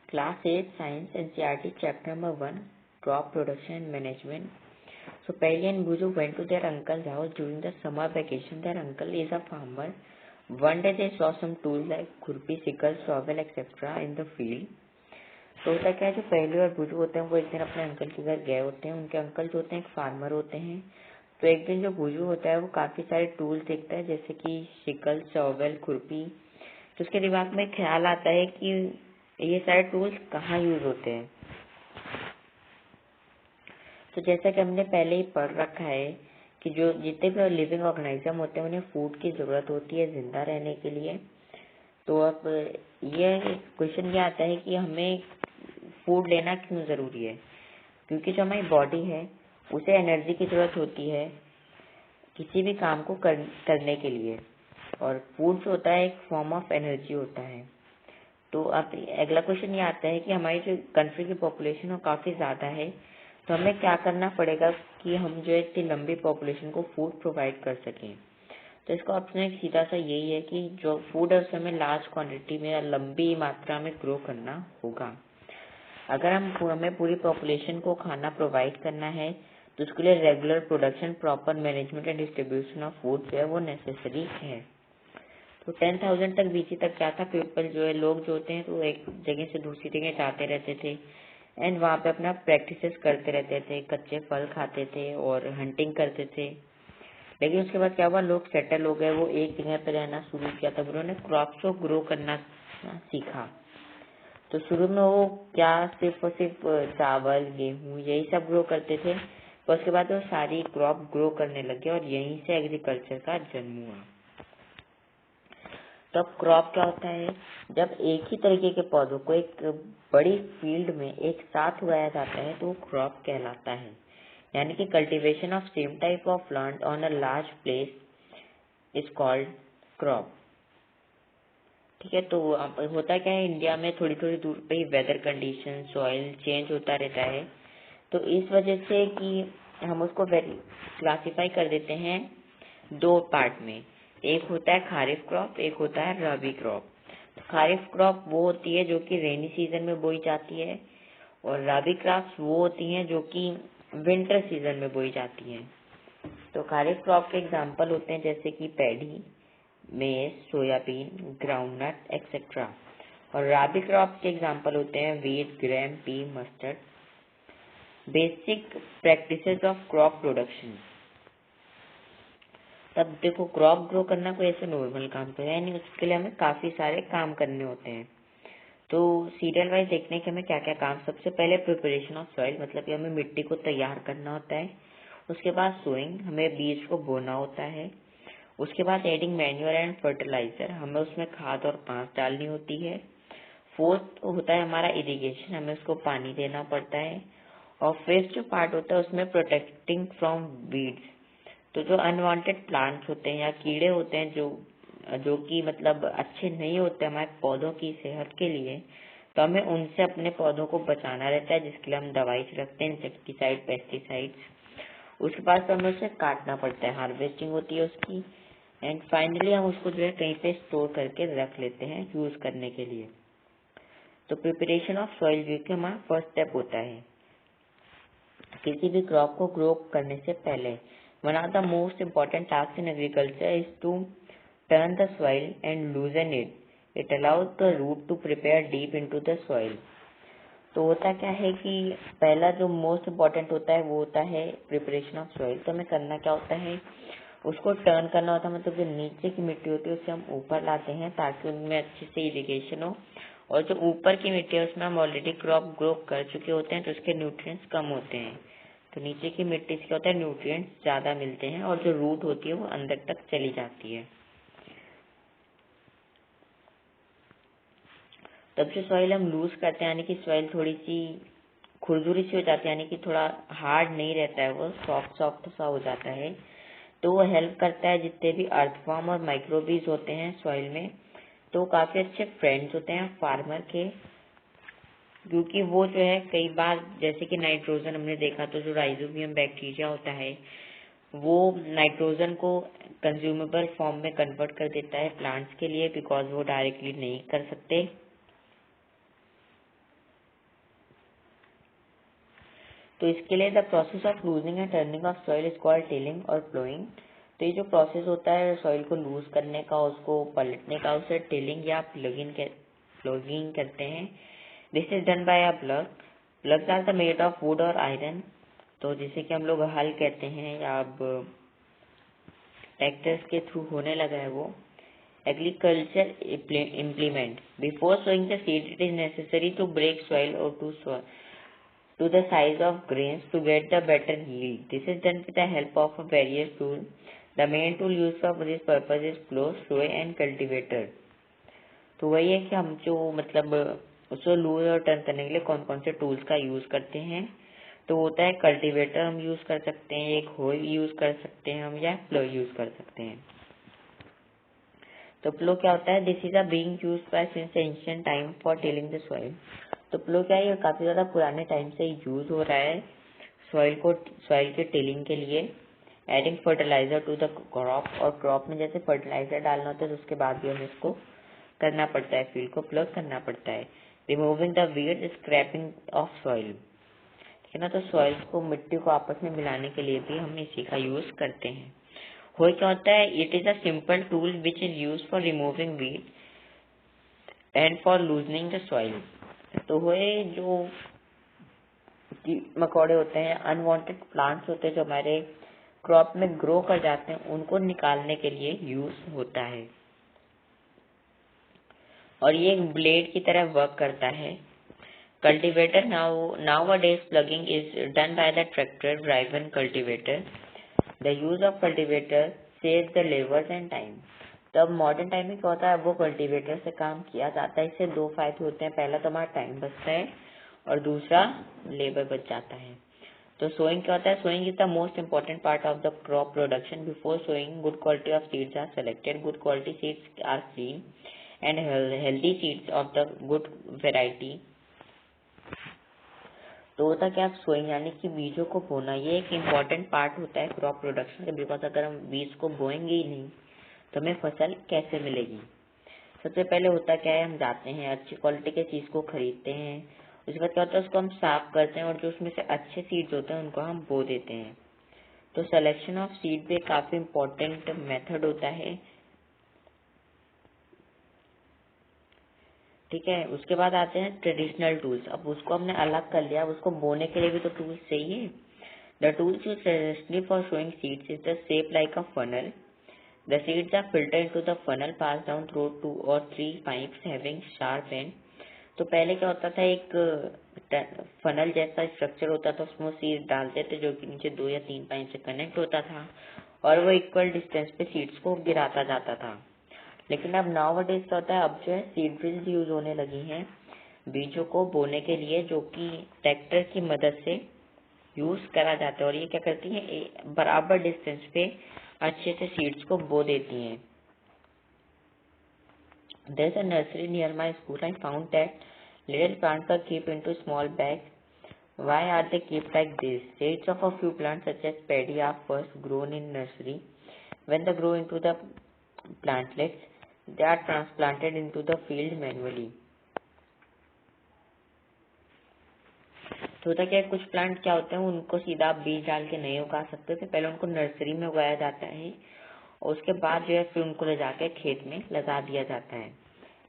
Class 8 Science NCERT Chapter Number 1 Crop Production and Management. So Perry and Buju went to their uncle's house during the summer vacation. Their uncle is a farmer. One day they saw some tools like खुरपी, sickle, shovel, etc. in the field. तो होता क्या है, जो पहले और बुजू होते हैं वो एक दिन अपने अंकल के घर गए होते हैं. उनके अंकल जो होते हैं एक फार्मर होते हैं. तो एक दिन जो बुजू होता है वो काफी सारे टूल्स देखता है, जैसे कि शिकल, शॉवेल, खुरपी. तो उसके दिमाग में ख्याल आता है कि ये सारे टूल्स कहाँ यूज होते हैं. तो जैसा कि हमने पहले ही पढ़ रखा है कि जो जितने भी लिविंग ऑर्गेनिज्म होते हैं उन्हें फूड की जरूरत होती है जिंदा रहने के लिए. तो अब ये क्वेश्चन ये आता है कि हमें फूड लेना क्यों जरूरी है. क्योंकि जो हमारी बॉडी है उसे एनर्जी की जरूरत होती है किसी भी काम को करने के लिए, और फूड जो होता है एक फॉर्म ऑफ एनर्जी होता है. तो अब अगला क्वेश्चन ये आता है कि हमारी जो कंट्री की पॉपुलेशन वो काफी ज्यादा है, तो हमें क्या करना पड़ेगा कि हम जो है इतनी लंबी पॉपुलेशन को फूड प्रोवाइड कर सकें. तो इसका ऑप्शन एक सीधा सा यही है कि जो फूड है उसे हमें लार्ज क्वांटिटी में या लंबी मात्रा में ग्रो करना होगा. अगर हमें पूरी पॉपुलेशन को खाना प्रोवाइड करना है तो उसके लिए regular production, proper management and distribution of food जो है वो नेसेसरी है. तो 10,000 तक बीसी तक क्या था, पीपल जो है लोग जो होते हैं तो एक जगह से दूसरी जगह जाते रहते थे एंड वहाँ पे अपना प्रैक्टिसेस करते रहते थे, कच्चे फल खाते थे और हंटिंग करते थे. लेकिन उसके बाद क्या हुआ, लोग सेटल हो गए, वो एक जगह पे रहना शुरू किया. तब उन्होंने क्रॉप्स को ग्रो करना सीखा. तो शुरू में वो क्या सिर्फ और सिर्फ चावल, गेहूं यही सब ग्रो करते थे. और उसके बाद वो सारी क्रॉप ग्रो करने लगे और यहीं से एग्रीकल्चर का जन्म हुआ. तो अब क्रॉप क्या होता है, जब एक ही तरीके के पौधों को एक बड़ी फील्ड में एक साथ उगाया जाता है तो वो क्रॉप कहलाता है. यानी कि cultivation of same type of plant on a large place is called crop. ठीक है. तो अब होता क्या है, इंडिया में थोड़ी थोड़ी दूर पे ही वेदर कंडीशन, सॉइल चेंज होता रहता है. तो इस वजह से कि हम उसको क्लासिफाई कर देते हैं दो पार्ट में. एक होता है खारिफ क्रॉप, एक होता है रबी क्रॉप. तो खारिफ क्रॉप वो होती है जो कि रेनी सीजन में बोई जाती है, और रबी क्रॉप्स वो होती हैं जो कि विंटर सीजन में बोई जाती हैं. तो खारिफ क्रॉप के एग्जाम्पल होते हैं जैसे कि पैडी, मेज, सोयाबीन, ग्राउंडनट एक्सेट्रा. और रबी क्रॉप के एग्जाम्पल होते हैं wheat, grain, P, mustard. Basic practices of crop production. तब देखो, क्रॉप ग्रो करना कोई ऐसे नॉर्मल काम तो है नहीं, उसके लिए हमें काफी सारे काम करने होते हैं. तो सीरियल वाइज देखने के हमें क्या क्या काम. सबसे पहले प्रिपरेशन ऑफ सॉइल, मतलब कि हमें मिट्टी को तैयार करना होता है. उसके बाद सोइंग, हमें बीज को बोना होता है. उसके बाद एडिंग मैन्योर एंड फर्टिलाइजर, हमें उसमें खाद और पांस डालनी होती है. फोर्थ होता है हमारा इरिगेशन, हमें उसको पानी देना पड़ता है. और फिफ्थ जो पार्ट होता है उसमें प्रोटेक्टिंग फ्रॉम वीड्स. तो जो अनवांटेड प्लांट्स होते हैं या कीड़े होते हैं जो जो कि मतलब अच्छे नहीं होते हमारे पौधों की सेहत के लिए, तो हमें उनसे अपने पौधों को बचाना रहता है, जिसके लिए हम दवाई छिड़कते हैं, इंसेक्टिसाइड, पेस्टिसाइड्स. उसके बाद तो हमें उसे काटना पड़ता है, हार्वेस्टिंग होती है उसकी. एंड फाइनली हम उसको जो है कहीं पे स्टोर करके रख लेते हैं यूज करने के लिए. तो प्रिपरेशन ऑफ सॉइल जो कि हमारा फर्स्ट स्टेप होता है किसी भी क्रॉप को ग्रो करने से पहले. One of the most important task in agriculture is to turn the soil and loosen it. It allows the root to prepare deep into the soil. तो होता क्या है कि पहला जो मोस्ट इम्पोर्टेंट होता है वो होता है प्रिपरेशन ऑफ सॉइल. तो हमें करना क्या होता है, उसको टर्न करना होता है, मतलब जो नीचे की मिट्टी होती है उसे हम ऊपर लाते हैं ताकि उनमें अच्छे से इरिगेशन हो. और जो ऊपर की मिट्टी है उसमें हम ऑलरेडी क्रॉप ग्रो कर चुके होते हैं तो उसके न्यूट्रिएंट्स कम होते हैं. तो नीचे की मिट्टी से क्या होता है, न्यूट्रिएंट्स ज्यादा मिलते हैं और जो रूट होती है वो अंदर तक चली जाती है. तब जो सॉइल हम लूज करते हैं, यानी कि सॉइल थोड़ी सी खुरदुरी सी हो जाती है, यानी कि थोड़ा हार्ड नहीं रहता है, वो सॉफ्ट सॉफ्ट सा हो जाता है. तो वो हेल्प करता है जितने भी अर्थवॉर्म और माइक्रोबीज होते हैं सॉइल में, तो वो काफी अच्छे फ्रेंड्स होते हैं फार्मर के. क्योंकि वो जो है कई बार जैसे कि नाइट्रोजन हमने देखा, तो जो राइजोबियम बैक्टीरिया होता है वो नाइट्रोजन को कंज्यूमेबल फॉर्म में कन्वर्ट कर देता है प्लांट्स के लिए, बिकॉज वो डायरेक्टली नहीं कर सकते. तो इसके लिए the process of loosening and turning of soil is called tilling और प्लोइंग। तो ये जो प्रोसेस होता है सॉइल को लूज करने का, उसको पलटने का, उसे टिलिंग या प्लगिंग करते हैं। This is done by a plough. Ploughs are the made of wood or iron. तो जिसे कि हम लोग हल कहते हैं या अब ट्रैक्टर्स के थ्रू होने लगा है वो। Agriculture implement. Before sowing the seed, it is necessary to break soil or to the size of grains to get the better yield. This is done with the help of a various tool. The main tool used for this purpose is plow, sow and cultivator. तो वही है कि हम जो मतलब उसको loose और turn करने के लिए कौन कौन से टूल्स का यूज करते हैं। तो होता है कल्टीवेटर हम यूज कर सकते हैं, एक होई यूज कर सकते हैं हम, या प्लो यूज कर सकते हैं। तो प्लो क्या होता है? This is a being used by since ancient time for tilling the soil. तो प्लो क्या है? ये काफी ज्यादा पुराने टाइम से यूज हो रहा है सॉइल के टिलिंग के लिए। Adding fertiliser to the crop, और क्रॉप में जैसे फर्टिलाइजर डालना होता है तो उसके बाद भी हमें इसको करना पड़ता है, फील्ड को प्लग करना पड़ता है। Removing the weed, scraping of soil, ठीक है ना। तो सॉइल को, मिट्टी को आपस में मिलाने के लिए भी हम इसी का यूज करते हैं। होय क्या होता है? It is a simple tool which is use for removing weed and for loosening the soil. तो होय जो मकोड़े होते हैं, अनवांटेड प्लांट्स होते हैं जो हमारे क्रॉप में ग्रो कर जाते हैं, उनको निकालने के लिए यूज होता है। और ये एक ब्लेड की तरह वर्क करता है। Cultivator, nowadays plugging is done by the tractor driven cultivator. The use of cultivator saves the labors and time. तो अब मॉडर्न टाइम में क्या होता है? वो कल्टीवेटर से काम किया जाता है। इससे दो फायदे होते हैं, पहला तो हमारा टाइम बचता है और दूसरा लेबर बच जाता है। तो सोइंग क्या होता है? Sowing is the most important part of the crop production. Before sowing good quality of seeds are selected. Good quality seeds are clean and healthy seeds of the good variety. तो होता क्या? Sowing यानी कि बीजों को बोना, ये एक इम्पॉर्टेंट पार्ट होता है क्रॉप प्रोडक्शन का। बिकॉज अगर हम बीज को बोएंगे ही नहीं तो हमें फसल कैसे मिलेगी? सबसे पहले होता क्या है? हम जाते हैं, अच्छी क्वालिटी के चीज को खरीदते हैं, उसके बाद क्या होता है? उसको हम साफ करते हैं और जो उसमें से अच्छे सीड्स होते हैं उनको हम बो देते हैं। तो सिलेक्शन ऑफ सीड भी काफी इम्पोर्टेंट मेथड होता है, ठीक है। उसके बाद आते हैं ट्रेडिशनल टूल्स। अब उसको हमने अलग कर लिया, अब उसको बोने के लिए भी तो टूल्स चाहिए। The tools used traditionally for showing seeds is the shape like a funnel. The seeds are filtered into the funnel passed down through 2 or 3 pipes having sharp end. तो पहले क्या होता था? एक फनल जैसा स्ट्रक्चर होता था, उसमें सीड्स डालते थे जो कि नीचे 2 या 3 पाइप से कनेक्ट होता था और वो इक्वल डिस्टेंस पे सीड्स को गिराता जाता था। लेकिन अब नाउअडेज क्या होता है? अब जो है सीड ड्रिल्स यूज होने लगी हैं बीजों को बोने के लिए, जो कि ट्रैक्टर की मदद से यूज करा जाता है। और ये क्या करती है? बराबर डिस्टेंस पे अच्छे से सीड्स को बो देती हैं। There is a nursery near my school. I found that little plants are kept into small bags. Why are they kept like this? Seeds of a few plants such as paddy are first grown in nursery. When they grow into the plantlets, they are transplanted into the field manually. तो होता क्या है? कुछ plant क्या होते हैं, उनको सीधा आप बीज डाल के नहीं उगा सकते थे, पहले उनको नर्सरी में उगाया जाता है और उसके बाद जो है फिर उनको ले जाके खेत में लगा दिया जाता है।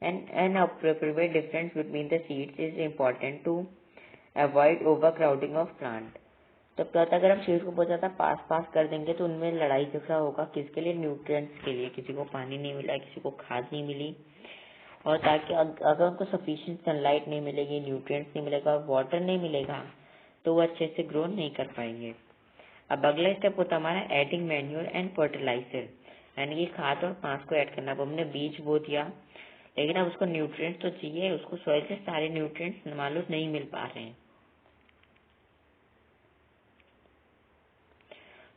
And appropriate difference between the seeds is important to avoid overcrowding of plant. तो क्या होता है? अगर हम सीड्स को बहुत ज्यादा पास पास कर देंगे तो उनमें लड़ाई झगड़ा होगा। किसके लिए? न्यूट्रिएंट्स के लिए। किसी को पानी नहीं मिला, किसी को खाद नहीं मिली, और ताकि अगर उनको सफिशिएंट सनलाइट नहीं मिलेगी, न्यूट्रिएंट्स नहीं मिलेगा, वाटर नहीं मिलेगा, तो वो अच्छे से ग्रो नहीं कर पाएंगे। अब अगला स्टेप होता है हमारा एडिंग मैन्योर एंड फर्टिलाइजर, यानी कि खाद और पांच को ऐड करना। अब हमने बीज बो दिया, लेकिन अब उसको न्यूट्रिएंट्स तो चाहिए, उसको सॉइल से सारे न्यूट्रिएंट्स मालूम नहीं मिल पा रहे हैं।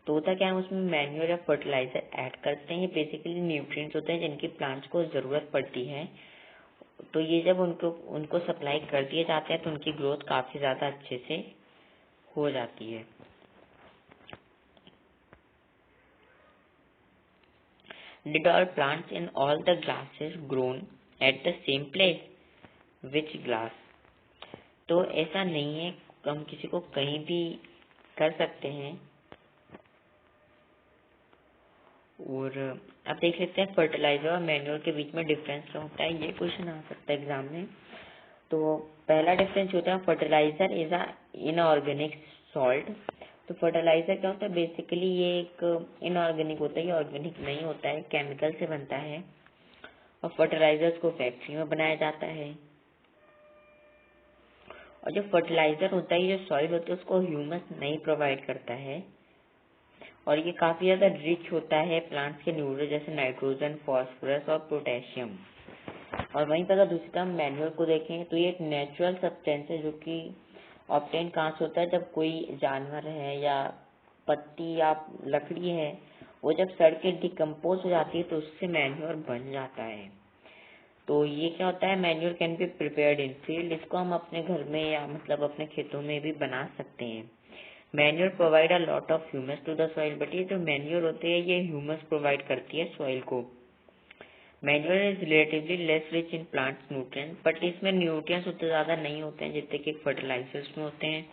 तो होता क्या है? उसमें मैन्योर या फर्टिलाइजर ऐड करते हैं। ये बेसिकली न्यूट्रिएंट्स होते हैं जिनकी प्लांट्स को जरूरत पड़ती है। तो ये जब उनको सप्लाई कर दिए जाते हैं तो उनकी ग्रोथ काफी ज्यादा अच्छे से हो जाती है। Did all plants in all the grasses grown at the same place? Which grass? तो ऐसा नहीं है, तो हम किसी को कहीं भी कर सकते हैं। और अब देख लेते हैं फर्टिलाइजर और मैन्योर के बीच में डिफरेंस क्या होता है। ये क्वेश्चन आ सकता है एग्जाम में। तो पहला डिफरेंस होता है fertiliser is a inorganic salt. तो फर्टिलाइजर क्या होता है, बेसिकली ये एक इनऑर्गेनिक होता है, ये ऑर्गेनिक नहीं होता है, केमिकल से बनता है और फर्टिलाइजर्स को फैक्ट्री में बनाया जाता है। और जो फर्टिलाइजर होता है, ये जो सॉइल होता है उसको ह्यूमस नहीं प्रोवाइड करता है और ये काफी ज्यादा रिच होता है प्लांट्स के न्यूट्रिएंट जैसे नाइट्रोजन, फास्फोरस और पोटेशियम। और वहीं पर अगर दूसरी तरफ मैन्योर को देखें तो ये एक नेचुरल सब्सटेंस है जो कि ऑब्टेन कहाँ से होता है, जब कोई जानवर है या पत्ती या लकड़ी है वो जब सड़ के डिकम्पोज हो जाती है तो उससे मैन्योर बन जाता है। तो ये क्या होता है, manure can be prepared in field. इसको हम अपने घर में या मतलब अपने खेतों में भी बना सकते हैं। Manure provide a lot of humus to the soil, but ये जो मैन्योर होते हैं ये ह्यूमस प्रोवाइड करती है सॉइल को। Manure is relatively less rich in plants nutrient, but इसमें न्यूट्रिएंट्स उतने ज्यादा नहीं होते हैं जितने कि फर्टिलाइजर्स में होते हैं।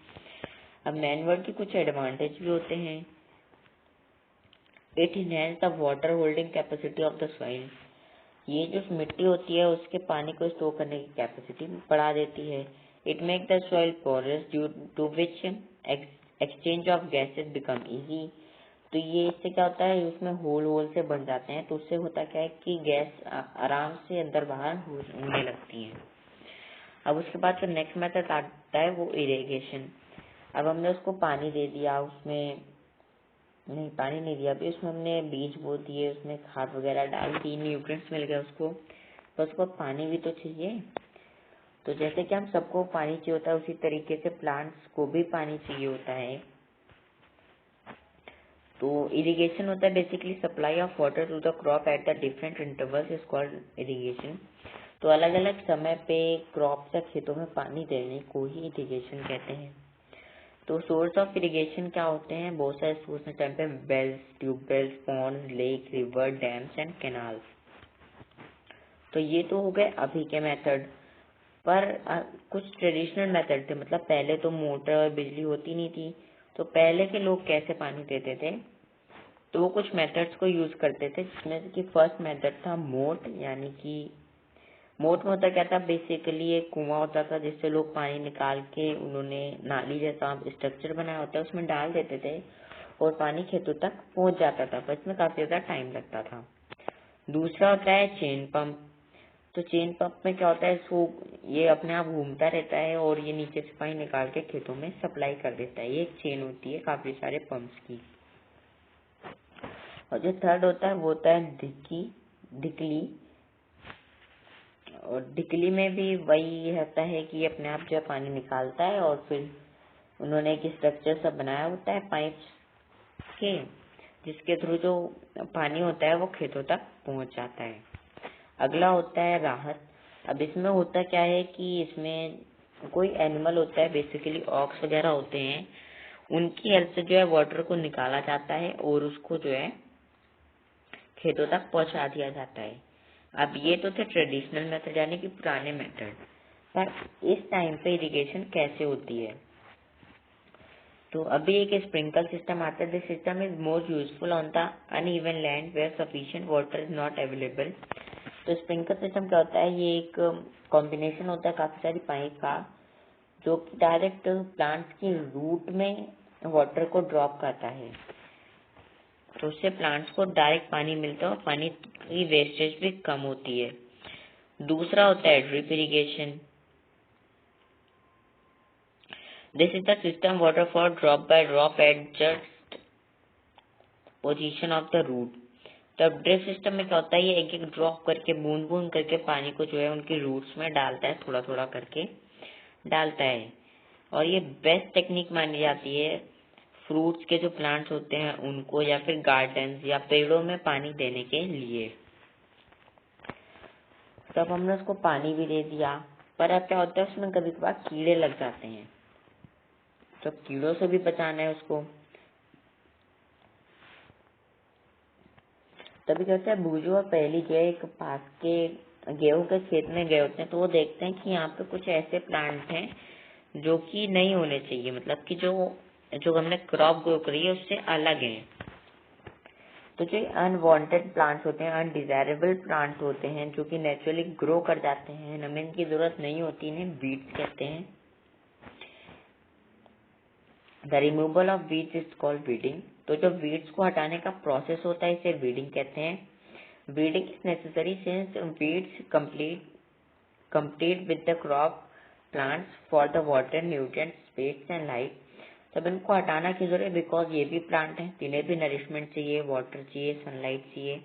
अब मैन्योर की कुछ एडवांटेज भी होते हैं। It enhance the water holding capacity of the soil. ये जो मिट्टी होती है उसके पानी को स्टोर करने की कैपेसिटी बढ़ा देती है। It make the soil porous due to which exchange of gases become easy. तो ये इससे क्या होता है, उसमें होल से बन जाते हैं तो उससे होता क्या है कि गैस आराम से अंदर बाहर होने लगती है। अब उसके बाद जो नेक्स्ट मेथड आता है वो इरिगेशन। अब हमने उसको पानी दे दिया, उसमें नहीं पानी नहीं दिया अभी, उसमें हमने बीज बो दिए, उसमें खाद वगैरह डाल दी, न्यूट्रिएंट्स मिल गए उसको, तो उसको पानी भी तो चाहिए। तो जैसे कि हम सबको पानी चाहिए होता है उसी तरीके से प्लांट्स को भी पानी चाहिए होता है। तो इरिगेशन होता है basically supply of water to the crop at the different intervals is called irrigation. तो अलग अलग समय पे क्रॉप या खेतों में पानी देने को ही इरिगेशन कहते हैं। तो सोर्स ऑफ इरिगेशन क्या होते हैं, बहुत सारे सोर्स हैं, टाइम पे wells, tubewells, ponds, lake, river, dams and canals. तो ये तो हो गए अभी के मेथड। पर कुछ ट्रेडिशनल मेथड थे, मतलब पहले तो मोटर और बिजली होती नहीं थी, तो पहले के लोग कैसे पानी देते थे, तो वो कुछ मेथड्स को यूज करते थे, जिसमें से कि फर्स्ट मेथड था मोट। यानी कि मोट में होता क्या था, बेसिकली एक कुआं होता था जिससे लोग पानी निकाल के उन्होंने नाली जैसा स्ट्रक्चर बनाया होता है उसमें डाल देते थे और पानी खेतों तक पहुंच जाता था, पर इसमें काफी ज्यादा टाइम लगता था। दूसरा होता है चेन पंप। तो चेन पंप में क्या होता है, ये अपने आप घूमता रहता है और ये नीचे से पानी निकाल के खेतों में सप्लाई कर देता है। ये एक चेन होती है काफी सारे पंप्स की। और जो थर्ड होता है वो होता है ढिकली। और ढिकली में भी वही होता है कि ये अपने आप जो है पानी निकालता है और फिर उन्होंने एक स्ट्रक्चर सा बनाया होता है पाइप के, जिसके थ्रू जो पानी होता है वो खेतों तक पहुंच जाता है। अगला होता है राहत। अब इसमें होता क्या है कि इसमें कोई एनिमल होता है, बेसिकली ऑक्स वगैरह होते हैं, उनकी हेल्प से जो है वाटर को निकाला जाता है और उसको जो है खेतों तक पहुंचा दिया जाता है। अब ये तो थे ट्रेडिशनल मेथड यानी कि पुराने मेथड, पर इस टाइम पे इरिगेशन कैसे होती है। तो अभी एक स्प्रिंकल सिस्टम आता है। This system is more useful on the uneven land where sufficient water is not available. तो स्प्रिंकल सिस्टम क्या होता है, ये एक कॉम्बिनेशन होता है काफी सारी पाइप का, जो कि डायरेक्ट प्लांट्स की रूट में वाटर को ड्रॉप करता है, तो उससे प्लांट्स को डायरेक्ट पानी मिलता है और पानी की वेस्टेज भी कम होती है। दूसरा होता है drip irrigation. This is the system water for drop by drop at just position of the root. तो ड्रिप सिस्टम में क्या होता है, ये एक एक ड्रॉप करके बूंद बूंद करके पानी को जो है उनकी रूट्स में डालता है, थोड़ा थोड़ा करके डालता है। और ये बेस्ट टेक्निक मानी जाती है फ्रूट्स के जो प्लांट्स होते हैं उनको, या फिर गार्डन या पेड़ों में पानी देने के लिए। तब हमने उसको पानी भी दे दिया, पर अब क्या होता है उसमें कभी कभार कीड़े लग जाते हैं, तो कीड़ों से भी बचाना है उसको। तभी क्या होता है, बूझो और पहली जो है एक पास के गेहूं के खेत में गए होते हैं, तो वो देखते हैं कि यहाँ पे कुछ ऐसे प्लांट हैं जो कि नहीं होने चाहिए, मतलब कि जो जो हमने क्रॉप ग्रो करी है उससे अलग है। तो जो अनवांटेड प्लांट्स होते हैं, अनडिजायरेबल प्लांट्स होते हैं, जो कि नेचुरली ग्रो कर जाते हैं, हमें इनकी जरूरत नहीं होती, इन्हें वीड्स कहते हैं। The removal of weeds is called weeding. तो जो वीड्स को हटाने का प्रोसेस होता है इसे वीडिंग कहते हैं। Weeding is necessary since weeds compete with the crop plants for the water, nutrients, space and light। तब इनको हटाना की जरूरत है बिकॉज ये भी प्लांट है, इन्हें भी नरिशमेंट चाहिए, वाटर चाहिए, सनलाइट चाहिए।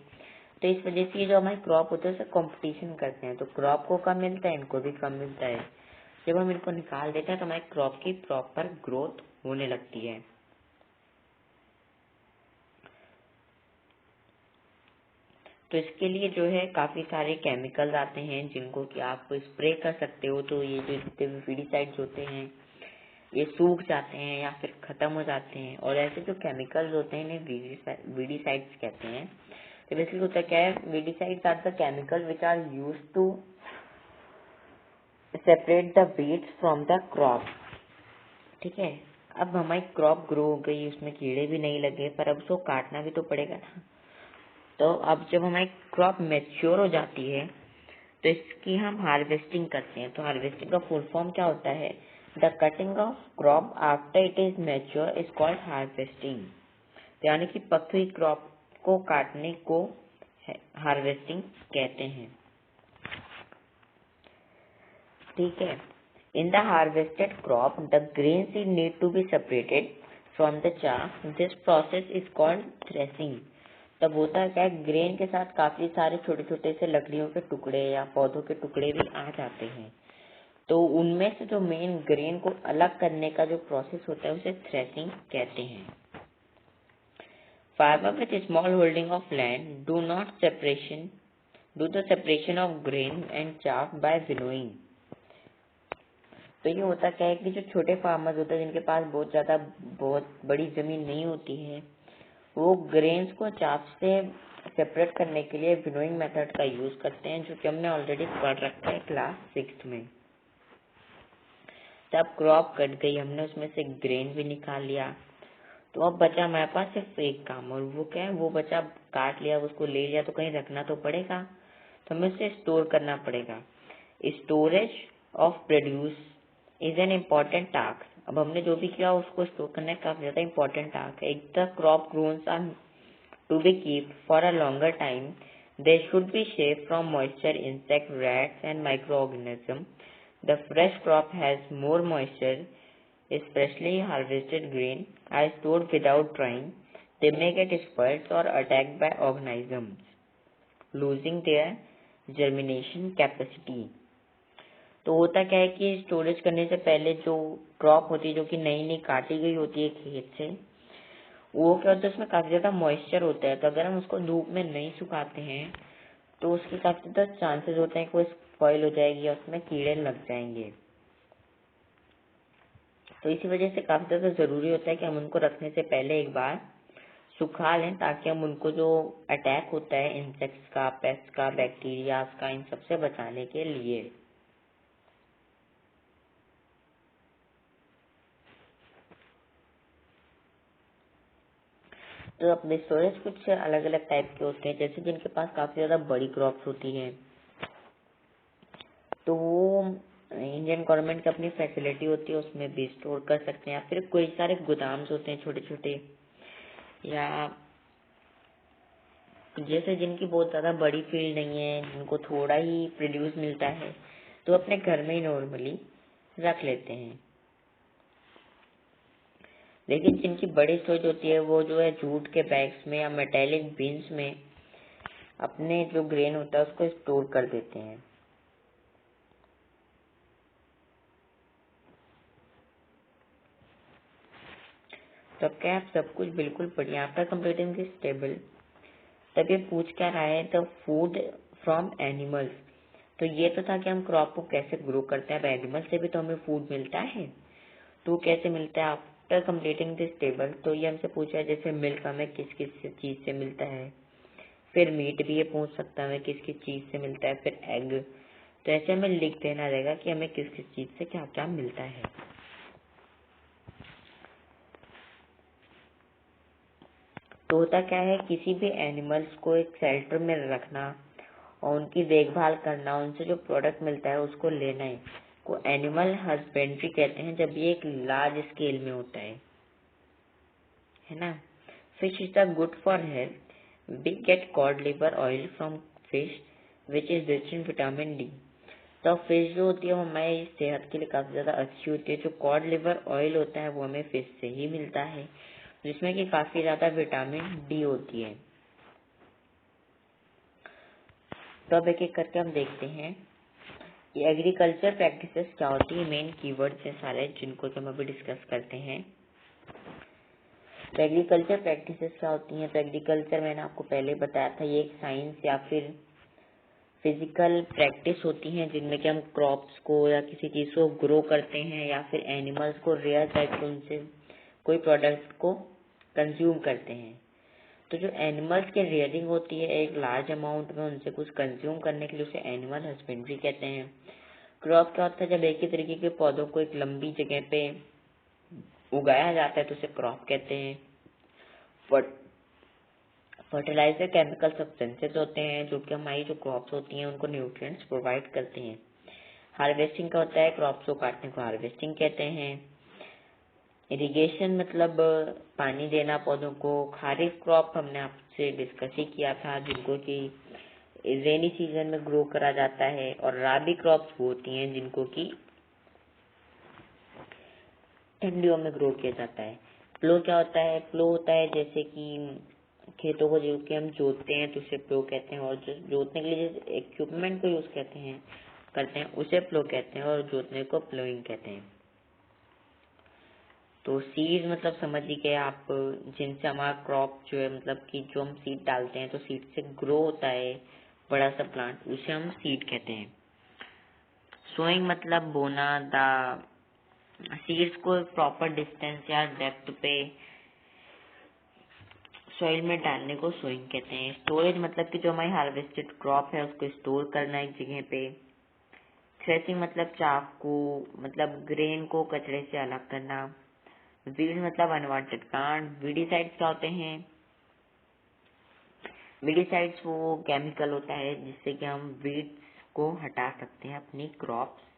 तो इस वजह से ये जो हमारे क्रॉप होते हैं उससे कंपटीशन करते हैं, तो क्रॉप को कम मिलता है, इनको भी कम मिलता है। जब हम इनको निकाल देते हैं तो हमारे क्रॉप की प्रॉपर ग्रोथ होने लगती है। तो इसके लिए जो है काफी सारे केमिकल्स आते हैं जिनको कि आप स्प्रे कर सकते हो। तो ये जो जितने भी वीडिसाइड्स होते हैं ये सूख जाते हैं या फिर खत्म हो जाते हैं, और ऐसे जो केमिकल्स होते हैं इन्हें वीडिसाइड्स कहते हैं। तो बेसिकली होता क्या है, weedicides are the chemical which are used to separate the weeds from the crop. ठीक है, अब हमारी क्रॉप ग्रो हो गई, उसमें कीड़े भी नहीं लगे, पर अब उसको काटना भी तो पड़ेगा ना। तो अब जब हमारी क्रॉप मैच्योर हो जाती है तो इसकी हम हार्वेस्टिंग करते हैं। तो हार्वेस्टिंग का फुल फॉर्म क्या होता है, the cutting of crop after it is mature is called harvesting. यानी कि पकी हुई क्रॉप को काटने को हार्वेस्टिंग कहते हैं। ठीक है, in the harvested crop the grain seed need to be separated from the chaff। This process is called threshing. तब होता क्या है, ग्रेन के साथ काफी सारे छोटे छोटे से लकड़ियों के टुकड़े या पौधों के टुकड़े भी आ जाते हैं। तो उनमें से जो मेन ग्रेन को अलग करने का जो प्रोसेस होता है उसे थ्रेसिंग कहते हैं। Farmer with small holding of land do the separation of grain and chaff by winnowing. तो ये होता क्या है कि जो छोटे फार्मर्स होते हैं जिनके पास बहुत बड़ी जमीन नहीं होती है, वो ग्रेन्स को चाप से सेपरेट करने के लिए विनोइंग मेथड का यूज करते हैं, जो कि हमने ऑलरेडी पढ़ रखा है क्लास 6 में। तब क्रॉप कट गई, हमने उसमें से ग्रेन भी निकाल लिया, तो अब बचा हमारे पास सिर्फ एक काम, और वो क्या है, वो बचा काट लिया, उसको ले लिया, तो कहीं रखना तो पड़ेगा, तो हमें उसे स्टोर करना पड़ेगा। Storage of produce is an important task. अब हमने जो भी किया उसको स्टोर करना काफी ज्यादा इम्पोर्टेंट टास्क है। The crop grows are to be keep for a longer time, they should be safe from moisture, insect, rats and micro organism. The fresh crop has more moisture, especially harvested grain are stored without drying. They may get spoiled or attacked by organisms, losing their germination capacity। तो होता क्या है कि storage करने से पहले जो crop होती है, जो कि नई नई काटी गई होती है खेत से, वो क्या होता है, उसमें काफी ज्यादा मॉइस्चर होता है। तो अगर हम उसको धूप में नहीं सुखाते हैं तो उसके काफी ज्यादा चांसेस होते हैं कि वो स्पॉइल हो जाएगी या उसमें कीड़े लग जाएंगे। तो इसी वजह से काफी ज्यादा जरूरी होता है कि हम उनको रखने से पहले एक बार सुखा लें, ताकि हम उनको जो अटैक होता है इंसेक्ट्स का, पेस्ट का, बैक्टीरिया का, इन सबसे बचाने के लिए। तो अपने स्टोरेज कुछ अलग अलग टाइप के होते हैं, जैसे जिनके पास काफी ज्यादा बड़ी क्रॉप्स होती हैं, तो वो इंडियन गवर्नमेंट की अपनी फैसिलिटी होती है, उसमें भी स्टोर कर सकते हैं। या फिर कोई सारे गोदाम्स होते हैं छोटे छोटे, या जैसे जिनकी बहुत ज्यादा बड़ी फील्ड नहीं है, जिनको थोड़ा ही प्रोड्यूस मिलता है, तो अपने घर में ही नॉर्मली रख लेते हैं। लेकिन जिनकी बड़ी स्टोरेज होती है वो जो है जूट के बैग्स में या मेटेलिक बिन्स में अपने जो ग्रेन होता है उसको स्टोर कर देते हैं। तो अब क्या आप सब कुछ बिल्कुल बढ़िया, आफ्टर कंप्लीटिंग दिस टेबल तब ये पूछ क्या रहा है, द फूड फ्रॉम एनिमल्स। तो ये तो था कि हम क्रॉप को कैसे ग्रो करते हैं, अब एनिमल से भी तो हमें फूड मिलता है, तो कैसे मिलता है आफ्टर कंप्लीटिंग दिस टेबल। तो ये हमसे पूछा है जैसे मिल्क हमें किस किस चीज से मिलता है, फिर मीट भी ये पूछ सकता है हमें किस किस चीज से मिलता है, फिर एग। तो ऐसे हमें लिख देना रहेगा कि हमें किस किस चीज से क्या क्या मिलता है। तो होता क्या है, किसी भी एनिमल्स को एक शेल्टर में रखना और उनकी देखभाल करना, उनसे जो प्रोडक्ट मिलता है उसको लेना है को एनिमल हस्बेंड्री कहते हैं, जब ये एक लार्ज स्केल में होता है ना। Fish is the good for health, we get cod liver oil from fish which is rich in vitamin D. तो फिश जो होती है वो हमारी सेहत के लिए काफी ज्यादा अच्छी होती है। जो कॉड लिवर ऑयल होता है वो हमें फिश से ही मिलता है, जिसमें कि काफी ज्यादा विटामिन डी होती है। तो अब एक एक करके हम देखते हैं कि एग्रीकल्चर प्रैक्टिसेस क्या होती है। मेन कीवर्ड्स हैं सारे जिनको हम अभी डिस्कस करते हैं। तो एग्रीकल्चर प्रैक्टिसेस क्या होती हैं, तो एग्रीकल्चर मैंने आपको पहले बताया था, ये एक साइंस या फिर फिजिकल प्रैक्टिस होती हैं जिनमें कि हम क्रॉप्स को या किसी चीज को ग्रो करते हैं या फिर एनिमल्स को रेयर करके उनसे कोई प्रोडक्ट को कंज्यूम करते हैं। तो जो एनिमल्स की रेयरिंग होती है एक लार्ज अमाउंट में उनसे कुछ कंज्यूम करने के लिए, उसे एनिमल हस्बेंड्री कहते हैं। क्रॉप क्या होता है, जब एक ही तरीके के पौधों को एक लंबी जगह पे उगाया जाता है तो उसे क्रॉप कहते हैं। फर्टिलाइजर केमिकल सब्सटेंसेस होते हैं जो कि हमारी जो क्रॉप्स होती हैं उनको न्यूट्रिएंट्स प्रोवाइड करते हैं। हार्वेस्टिंग का होता है, क्रॉप्स को काटने को हार्वेस्टिंग कहते हैं। इरिगेशन मतलब पानी देना पौधों को। खारिफ क्रॉप हमने आपसे डिस्कस ही किया था जिनको कि रेनी सीजन में ग्रो करा जाता है। और राबी क्रॉप्स वो होती हैं जिनको कि ठंडियों में ग्रो किया जाता है। प्लो क्या होता है, प्लो होता है जैसे कि खेतों को जो कि हम जोतते हैं तो उसे प्लो कहते हैं, और जो जोतने के लिए जिस इक्विपमेंट को यूज करते हैं उसे प्लो कहते हैं, और जोतने को प्लोइंग कहते हैं। तो सीड मतलब समझ ही गए आप, जिनसे हमारा क्रॉप जो है मतलब कि जो हम सीड डालते हैं तो सीड से ग्रो होता है बड़ा सा प्लांट, उसे हम सीड कहते हैं। सोइंग मतलब बोना, द सीड्स को प्रॉपर डिस्टेंस या डेप्थ पे सॉइल में डालने को सोइंग कहते हैं। स्टोरेज मतलब कि जो हमारी हार्वेस्टेड क्रॉप है उसको स्टोर करना एक जगह पे। थ्रेसिंग मतलब चाकू मतलब ग्रेन को कचरे से अलग करना। वीड मतलब अनवांटेड प्लांट। वीडीसाइड्स क्या होते हैं, वीडीसाइड्स वो केमिकल होता है जिससे कि हम वीड्स को हटा सकते हैं अपनी क्रॉप्स